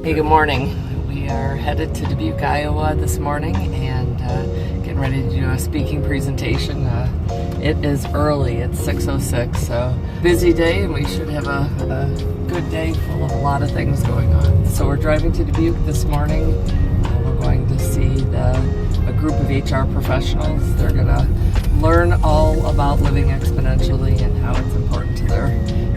Hey, good morning. We are headed to Dubuque, Iowa this morning and getting ready to do a speaking presentation. It is early, it's 6:06, so busy day, and we should have a good day full of a lot of things going on. So we're driving to Dubuque this morning. We're going to see a group of HR professionals. They're going to learn all about living exponentially and how it's important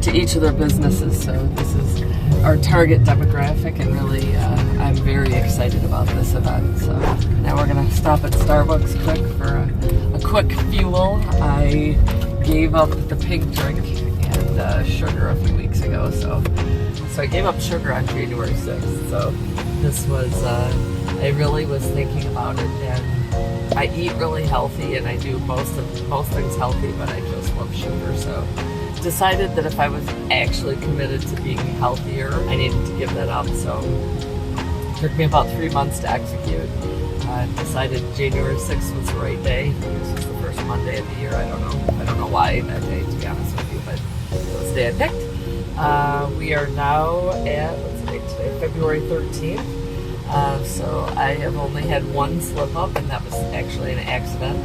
to each of their businesses. So this is our target demographic, and really I'm very excited about this event. So now we're going to stop at Starbucks quick for a quick fuel. I gave up the pink drink and sugar a few weeks ago, so I gave up sugar on January 6th. So this was I really was thinking about it, and I eat really healthy and I do most things healthy, but I just love sugar. So decided that if I was actually committed to being healthier, I needed to give that up. So it took me about 3 months to execute. I decided January 6th was the right day. This is the first Monday of the year. I don't know why that day, to be honest with you, but it was the day I picked. We are now at, what's the date today? February 13th. So I have only had one slip up, and that was actually an accident.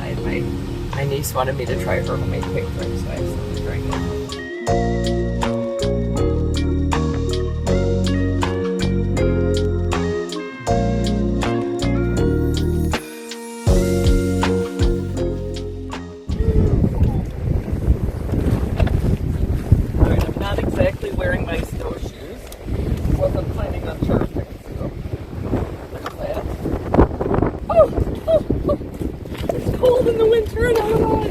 My niece wanted me to try her homemade pink drink, so I accidentally drank it. Alright, I'm not exactly wearing my snowshoes. Wasn't planning on charging, so there's that. Oh! It's cold in the winter in Illinois.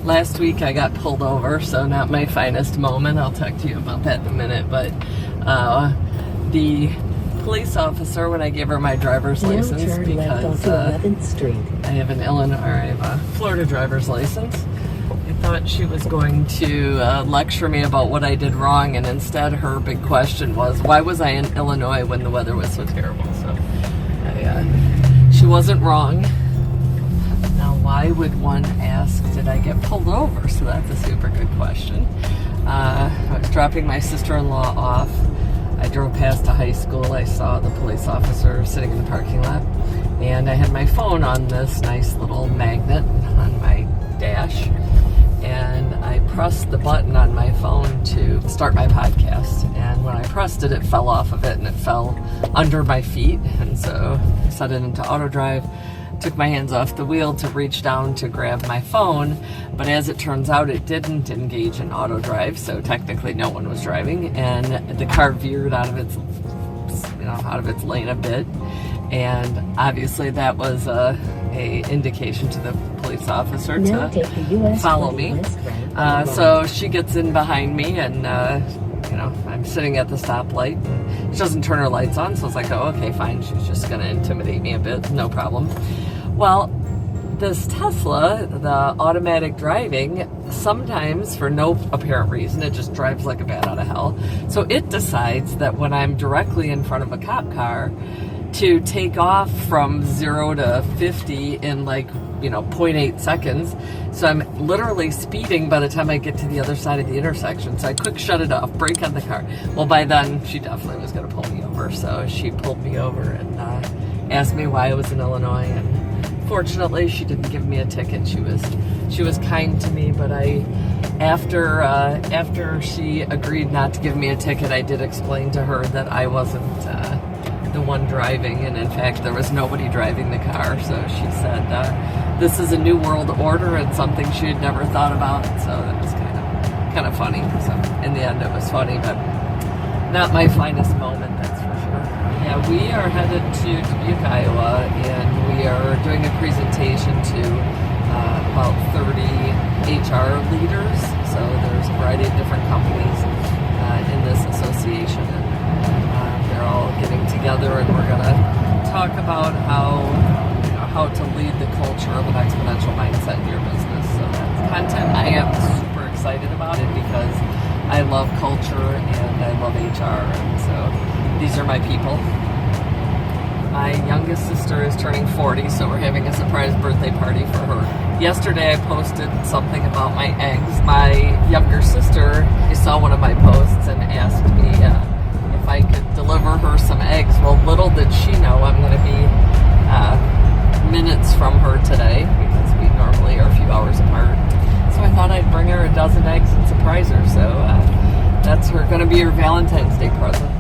Last week I got pulled over, so not my finest moment. I'll talk to you about that in a minute. But the police officer, when I gave her my driver's license, because I have a Florida driver's license, I thought she was going to lecture me about what I did wrong, and instead her big question was, why was I in Illinois when the weather was so terrible? So she wasn't wrong. Now, why would one ask, did I get pulled over? So that's a super good question. I was dropping my sister-in-law off. I drove past a high school. I saw the police officer sitting in the parking lot, and I had my phone on this nice little magnet on my dash, and I pressed the button on my phone to start my podcast, and when I pressed it, it fell off of it, and it fell under my feet, and so I set it into auto drive. Took my hands off the wheel to reach down to grab my phone, but as it turns out, it didn't engage in auto drive, so technically no one was driving, and the car veered out of its lane a bit, and obviously that was a indication to the police officer to follow me. So she gets in behind me, and I'm sitting at the stoplight, and she doesn't turn her lights on, so it's like, oh, okay, fine, she's just gonna intimidate me a bit, no problem. Well, this Tesla, the automatic driving, sometimes for no apparent reason, it just drives like a bat out of hell. So it decides that when I'm directly in front of a cop car, to take off from 0 to 50 in 0.8 seconds. So I'm literally speeding by the time I get to the other side of the intersection. So I quick shut it off, brake on the car. Well, by then she definitely was going to pull me over. So she pulled me over and asked me why I was in Illinois. And fortunately, she didn't give me a ticket. She was kind to me, but after she agreed not to give me a ticket, I did explain to her that I wasn't the one driving, and in fact there was nobody driving the car. So she said this is a new world order and something she had never thought about. So that was kind of funny. So in the end it was funny, but not my finest moment, that's for sure. Yeah, we are headed to Dubuque, Iowa, and we are doing a presentation to about 30 HR leaders. So there's a variety of different companies in this association, and they're all getting together, and we're going to talk about how to lead the culture of an exponential mindset in your business. So that's content I am super excited about it because I love culture and I love HR, and so these are my people. My youngest sister is turning 40, so we're having a surprise birthday party for her. Yesterday I posted something about my eggs. My younger sister saw one of my posts and asked me that's going to be your Valentine's Day present.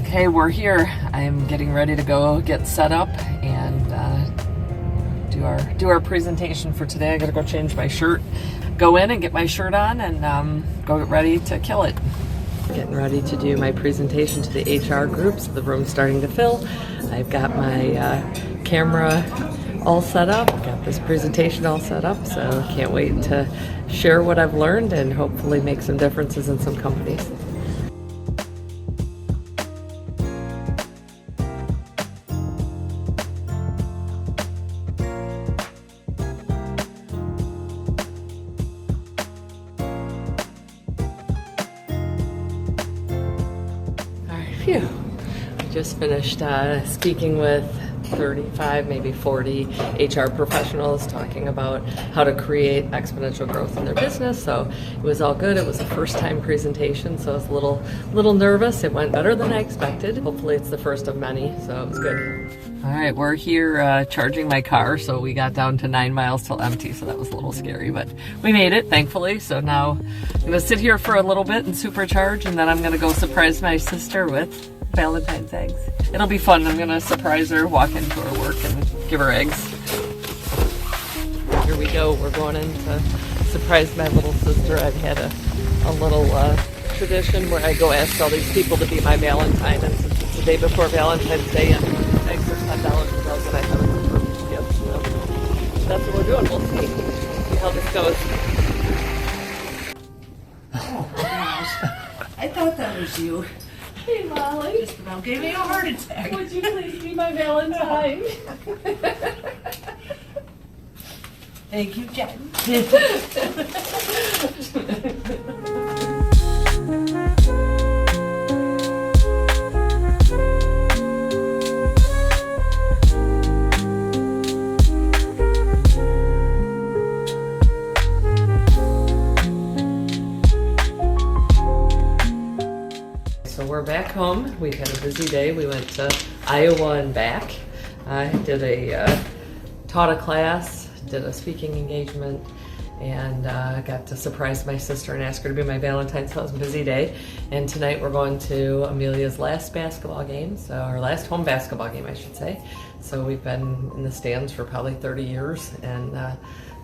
Okay, we're here. I'm getting ready to go get set up and do our presentation for today. I gotta go change my shirt, go in and get my shirt on, and go get ready to kill it. Getting ready to do my presentation to the HR groups. The room's starting to fill. I've got my camera all set up, got this presentation all set up, so can't wait to share what I've learned and hopefully make some differences in some companies. Phew. I just finished speaking with 35, maybe 40 HR professionals talking about how to create exponential growth in their business. So it was all good. It was a first time presentation, so I was a little nervous. It went better than I expected. Hopefully it's the first of many, so it was good. All right, we're here charging my car, so we got down to 9 miles till empty, so that was a little scary, but we made it, thankfully. So now I'm gonna sit here for a little bit and supercharge, and then I'm gonna go surprise my sister with Valentine's eggs. It'll be fun. I'm gonna surprise her, walk into her work and give her eggs. Here we go. We're going in to surprise my little sister. I've had a little tradition where I go ask all these people to be my Valentine, and since it's the day before Valentine's Day and eggs are $10 a dozen, I thought it was a perfect gift. So that's what we're doing. We'll see how this goes. Oh gosh, I thought that was you. Hey, Molly. Just about gave me a heart attack. Would you please be my Valentine? Thank you, Jen. So we're back home. We've had a busy day. We went to Iowa and back. I taught a class, did a speaking engagement, and got to surprise my sister and ask her to be my Valentine, so it was a busy day. And tonight we're going to Amelia's last basketball game, so our last home basketball game, I should say. So we've been in the stands for probably 30 years, and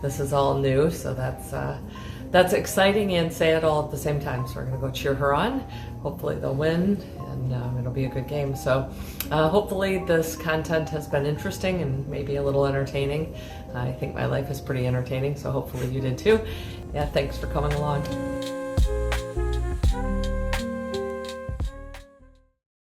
this is all new, so that's exciting and sad all at the same time. So we're gonna go cheer her on. Hopefully they'll win, and it'll be a good game. So hopefully this content has been interesting and maybe a little entertaining. I think my life is pretty entertaining, so hopefully you did too. Yeah, thanks for coming along.